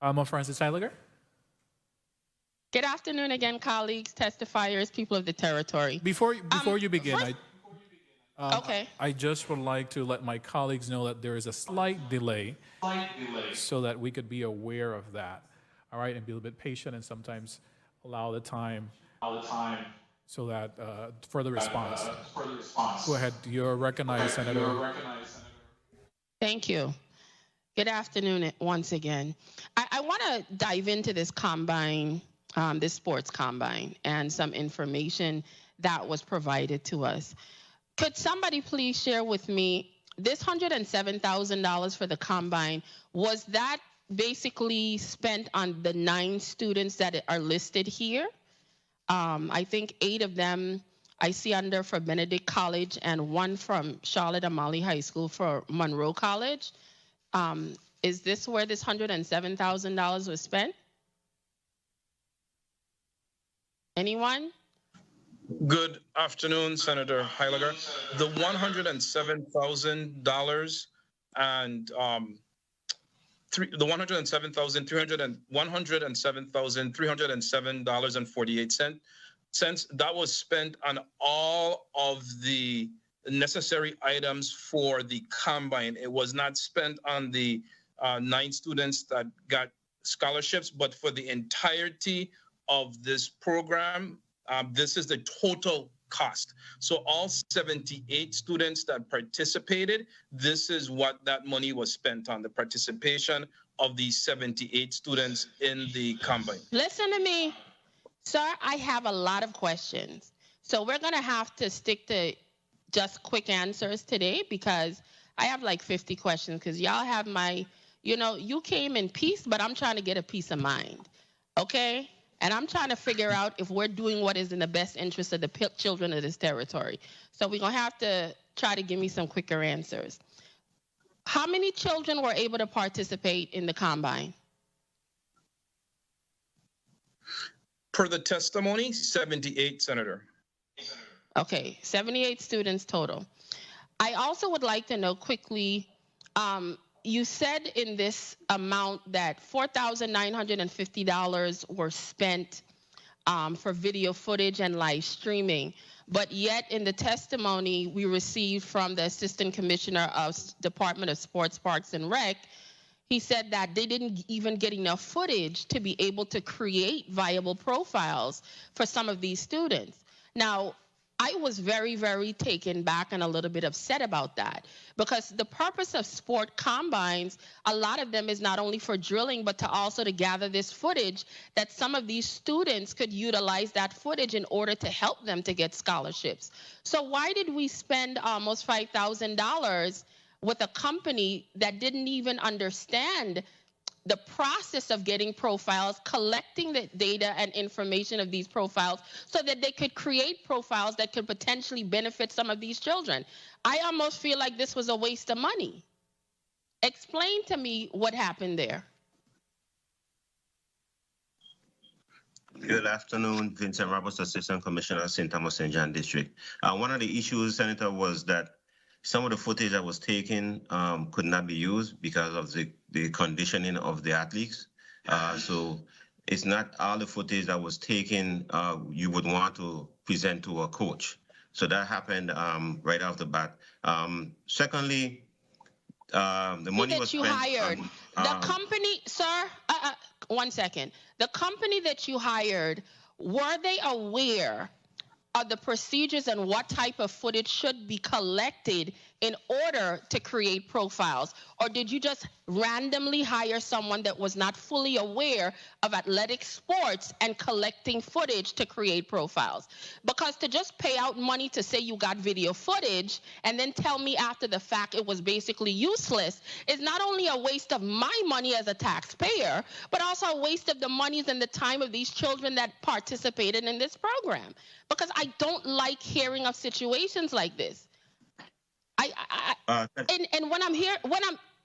Alma Francis Heyliger. Good afternoon again, colleagues, testifiers, people of the territory. Before you begin, First, okay. I just would like to let my colleagues know that there is a slight delay so that we could be aware of that. All right, and be a little bit patient and sometimes allow the time so that for the response. Go ahead. You're recognized, Senator. Thank you. Good afternoon once again. I want to dive into this combine, this sports combine, and some information that was provided to us. Could somebody please share with me this $107,000 for the combine? Was that basically spent on the 9 students that are listed here? I think 8 of them I see under for Benedict College and 1 from Charlotte Amalie High School for Monroe College. Is this where this $107,000 was spent? Anyone? Good afternoon, Senator Heyliger. The $107,000 and the $107,307.48 that was spent on all of the necessary items for the combine. It was not spent on the 9 students that got scholarships, but for the entirety of this program, this is the total cost. So all 78 students that participated, this is what that money was spent on, the participation of the 78 students in the combine. Listen to me, sir, I have a lot of questions. So we're gonna have to stick to just quick answers today because I have like 50 questions because y'all have my, you came in peace, but I'm trying to get a peace of mind, okay? And I'm trying to figure out if we're doing what is in the best interest of the children of this territory. So we're going to have to try to give me some quicker answers. How many children were able to participate in the combine? Per the testimony, 78, Senator. Okay, 78 students total. I also would like to know quickly, you said in this amount that $4,950 were spent for video footage and live streaming, but yet in the testimony we received from the Assistant Commissioner of Department of Sports, Parks, and Rec, he said that they didn't even get enough footage to be able to create viable profiles for some of these students. Now, I was very, very taken back and a little bit upset about that because the purpose of sport combines, a lot of them is not only for drilling, but to also to gather this footage that some of these students could utilize that footage in order to help them to get scholarships. So why did we spend almost $5,000 with a company that didn't even understand the process of getting profiles, collecting the data and information of these profiles so that they could create profiles that could potentially benefit some of these children? I almost feel like this was a waste of money. Explain to me what happened there. Good afternoon, Vincent Roberts, Assistant Commissioner, St. Thomas St. John District. One of the issues, Senator, was that some of the footage that was taken could not be used because of the conditioning of the athletes. So it's not all the footage that was taken you would want to present to a coach. So that happened right off the bat. Secondly, the money that was you spent hired. The company, sir, 1 second. The company that you hired, were they aware of the procedures and what type of footage should be collected in order to create profiles? Or did you just randomly hire someone that was not fully aware of athletic sports and collecting footage to create profiles? Because to just pay out money to say you got video footage and then tell me after the fact it was basically useless is not only a waste of my money as a taxpayer, but also a waste of the monies and the time of these children that participated in this program. Because I don't like hearing of situations like this. And when I'm here,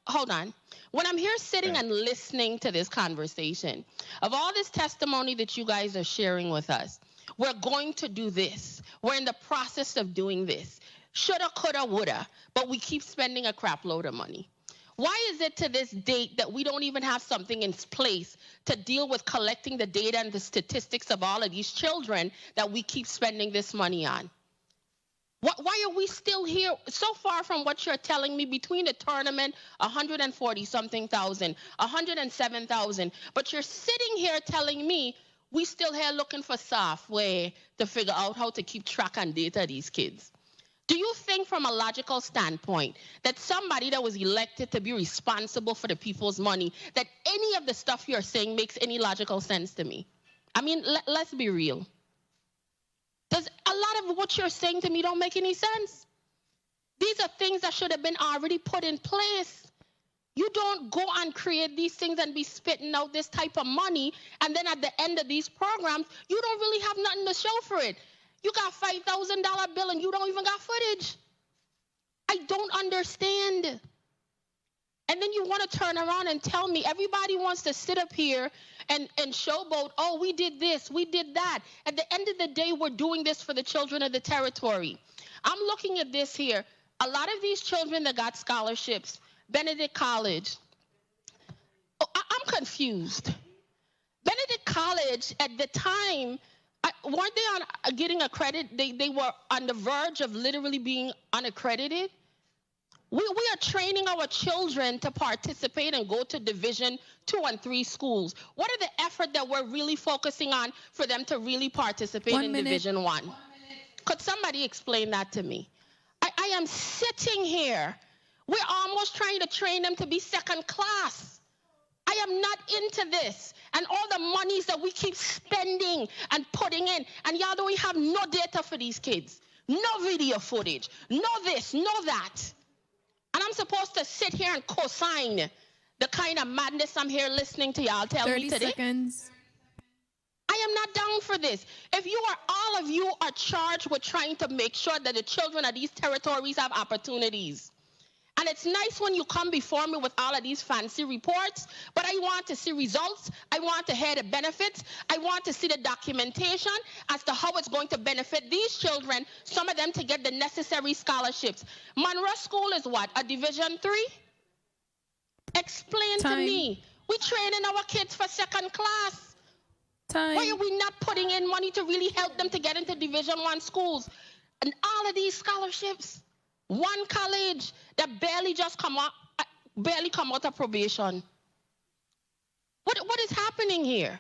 hold on. When I'm here sitting and listening to this conversation, of all this testimony that you guys are sharing with us, we're going to do this. We're in the process of doing this. Shoulda, coulda, woulda, but we keep spending a crap load of money. Why is it to this date that we don't even have something in place to deal with collecting the data and the statistics of all of these children that we keep spending this money on? Why are we still here so far from what you're telling me between the tournament, 140-something thousand, 107,000, but you're sitting here telling me we still here looking for software to figure out how to keep track and data of these kids? Do you think from a logical standpoint that somebody that was elected to be responsible for the people's money, that any of the stuff you're saying makes any logical sense to me? I mean, let's be real. Does a lot of what you're saying to me don't make any sense? These are things that should have been already put in place. You don't go and create these things and be spitting out this type of money, and then at the end of these programs, you don't really have nothing to show for it. You got $5,000 bill and you don't even got footage. I don't understand. And then you want to turn around and tell me everybody wants to sit up here and showboat, oh, we did this, we did that. At the end of the day, we're doing this for the children of the territory. I'm looking at this here. A lot of these children that got scholarships, Benedict College. Oh, I'm confused. Benedict College at the time, weren't they on getting accredited? They were on the verge of literally being unaccredited. We are training our children to participate and go to Division 2 and 3 schools. What are the effort that we're really focusing on for them to really participate in Division 1? Could somebody explain that to me? I am sitting here. We're almost trying to train them to be second class. I am not into this. And all the monies that we keep spending and putting in. And y'all don't have no data for these kids. No video footage. No this, no that. And I'm supposed to sit here and co-sign the kind of madness I'm here listening to y'all tell me today. 30 seconds. I am not down for this. If you are, all of you are charged with trying to make sure that the children of these territories have opportunities. And it's nice when you come before me with all of these fancy reports, but I want to see results. I want to hear the benefits. I want to see the documentation as to how it's going to benefit these children, some of them to get the necessary scholarships. Monroe School is what, a Division 3? Explain to me. We're training our kids for second class. Why are we not putting in money to really help them to get into Division 1 schools? And all of these scholarships. One college that barely come out of probation. What is happening here?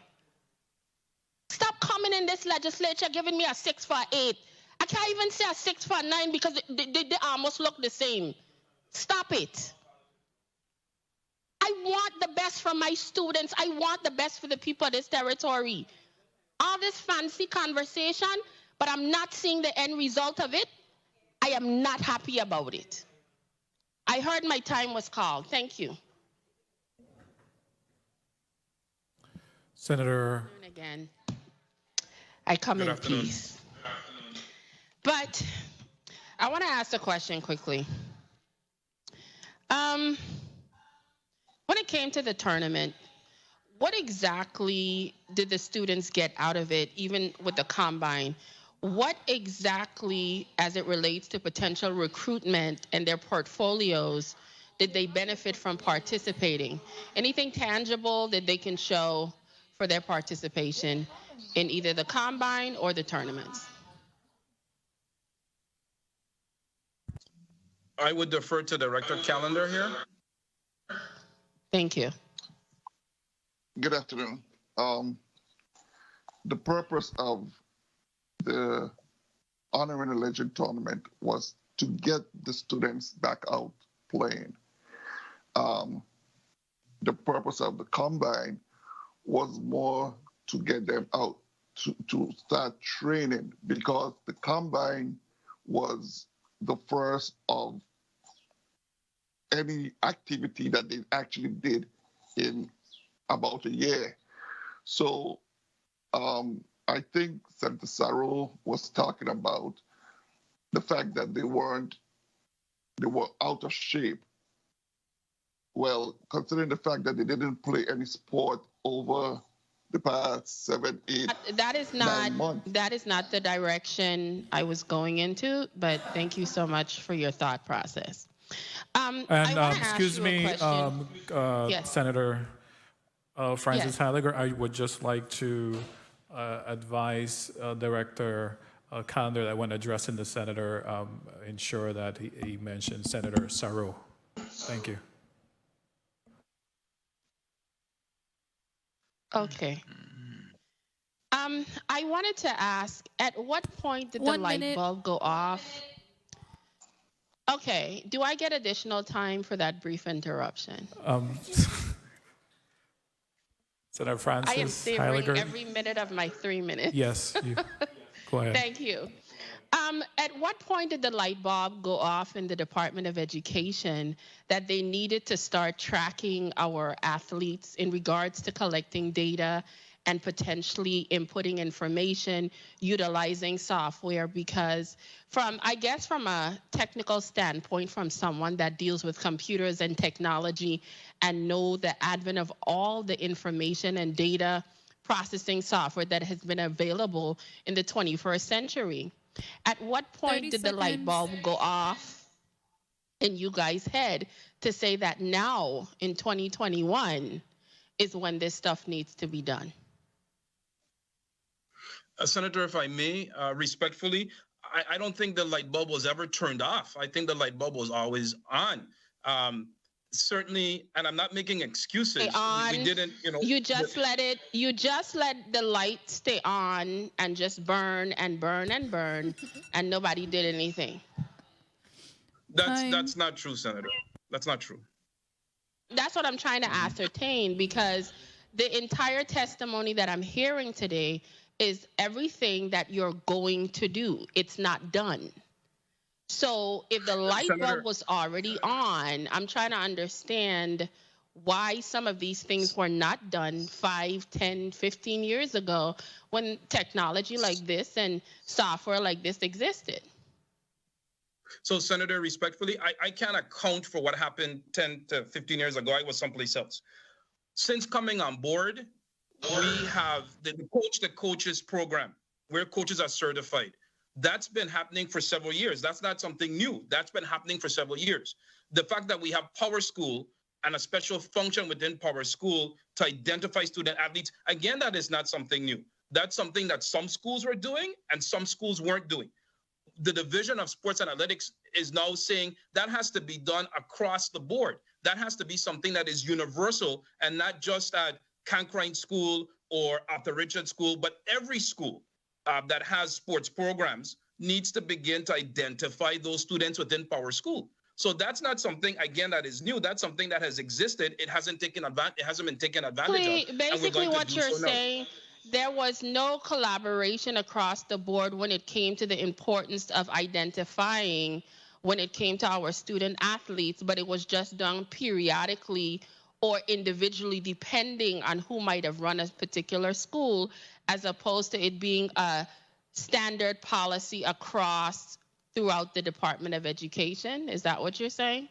Stop coming in this legislature giving me a 6 for 8. I can't even say a 6 for 9 because they almost look the same. Stop it. I want the best for my students. I want the best for the people of this territory. All this fancy conversation, but I'm not seeing the end result of it. I am not happy about it. I heard my time was called. Thank you. Senator. Again, I come in peace. But I want to ask a question quickly. When it came to the tournament, what exactly did the students get out of it, even with the combine? What exactly, as it relates to potential recruitment and their portfolios, did they benefit from participating? Anything tangible that they can show for their participation in either the combine or the tournaments? I would defer to Director Calendar here. Thank you. Good afternoon. The purpose of the Honoring a Legend tournament was to get the students back out playing. The purpose of the combine was more to get them out to start training, because the combine was the first of any activity that they actually did in about a year. So I think Senator Sarro was talking about the fact that they were out of shape. Well, considering the fact that they didn't play any sport over the past 7, 8, that is 9 months. That is not the direction I was going into, but thank you so much for your thought process. And I want to ask excuse you a me, question. Yes. Senator Francis Yes. Heyliger, I would just like to advise Director Callender that when addressing the senator, ensure that he mentions Senator Sarro. Thank you. Okay. I wanted to ask, at what point did the 1 light minute. bulb go off? Okay. Do I get additional time for that brief interruption? Senator I am Francis savoring Heyliger. every minute of my 3 minutes. Yes, go ahead. Thank you. At what point did the light bulb go off in the Department of Education that they needed to start tracking our athletes in regards to collecting data and potentially inputting information, utilizing software? Because from a technical standpoint, from someone that deals with computers and technology and know the advent of all the information and data processing software that has been available in the 21st century, at what point 30 did the light seconds. bulb go off in you guys' head to say that now in 2021 is when this stuff needs to be done? Senator, if I may, respectfully, I don't think the light bulb was ever turned off. I think the light bulb was always on. Certainly, and I'm not making excuses. Stay on. We didn't, You just let the light stay on and just burn and burn and burn, and nobody did anything. That's not true, Senator. That's not true. That's what I'm trying to ascertain, because the entire testimony that I'm hearing today is everything that you're going to do. It's not done. So if the light bulb was already on, I'm trying to understand why some of these things were not done 5, 10, 15 years ago when technology like this and software like this existed. So, Senator, respectfully, I can't account for what happened 10 to 15 years ago. I was someplace else. Since coming on board, we have the coaches program where coaches are certified. That's been happening for several years. That's not something new. That's been happening for several years. The fact that we have Power School and a special function within Power School to identify student athletes, again, that is not something new. That's something that some schools were doing and some schools weren't doing. The Division of Sports Analytics is now saying that has to be done across the board. That has to be something that is universal and not just at Cankrine School or at the Richard School, but every school that has sports programs needs to begin to identify those students within Power School. So that's not something, again, that is new. That's something that has existed. It hasn't been taken advantage of. Basically, what you're saying, there was no collaboration across the board when it came to the importance of identifying when it came to our student athletes, but it was just done periodically or individually depending on who might have run a particular school, as opposed to it being a standard policy across throughout the Department of Education. Is that what you're saying?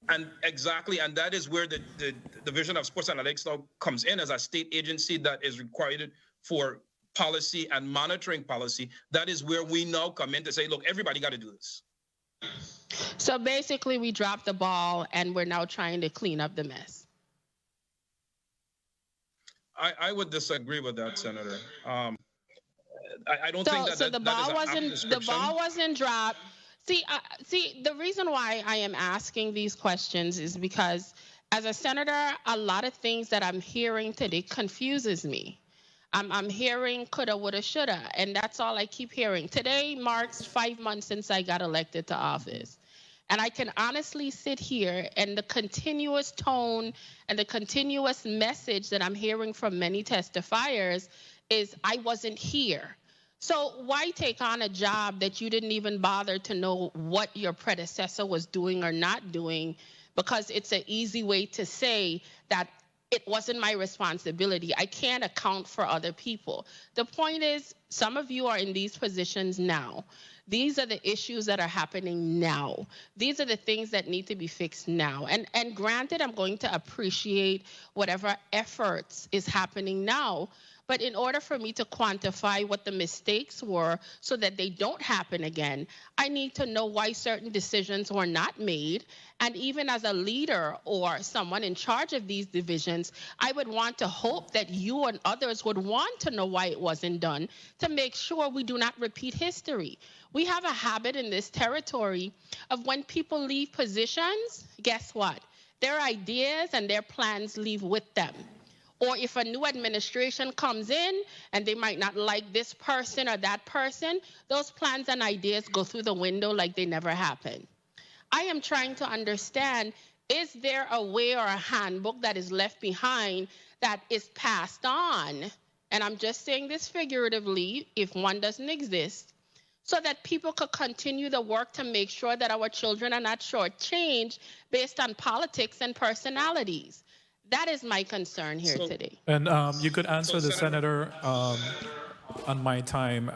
And exactly, and that is where the Division of Sports Analytics now comes in as a state agency that is required for policy and monitoring policy. That is where we now come in to say, look, everybody got to do this. So basically, we dropped the ball and we're now trying to clean up the mess. I would disagree with that, Senator. I don't think that the ball wasn't dropped. See, the reason why I am asking these questions is because as a senator, a lot of things that I'm hearing today confuses me. I'm hearing coulda, woulda, shoulda, and that's all I keep hearing. Today marks 5 months since I got elected to office. And I can honestly sit here and the continuous tone and the continuous message that I'm hearing from many testifiers is I wasn't here. So why take on a job that you didn't even bother to know what your predecessor was doing or not doing? Because it's an easy way to say that it wasn't my responsibility. I can't account for other people. The point is, some of you are in these positions now. These are the issues that are happening now. These are the things that need to be fixed now. And granted, I'm going to appreciate whatever efforts is happening now. But in order for me to quantify what the mistakes were so that they don't happen again, I need to know why certain decisions were not made. And even as a leader or someone in charge of these divisions, I would want to hope that you and others would want to know why it wasn't done to make sure we do not repeat history. We have a habit in this territory of when people leave positions, guess what? Their ideas and their plans leave with them. Or if a new administration comes in and they might not like this person or that person, those plans and ideas go through the window like they never happened. I am trying to understand, is there a way or a handbook that is left behind that is passed on? And I'm just saying this figuratively, if one doesn't exist, so that people could continue the work to make sure that our children are not shortchanged based on politics and personalities. That is my concern here today. And you could answer the senator on my time,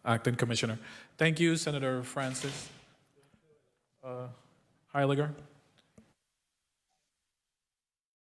acting commissioner. Thank you, Senator Francis Heyliger.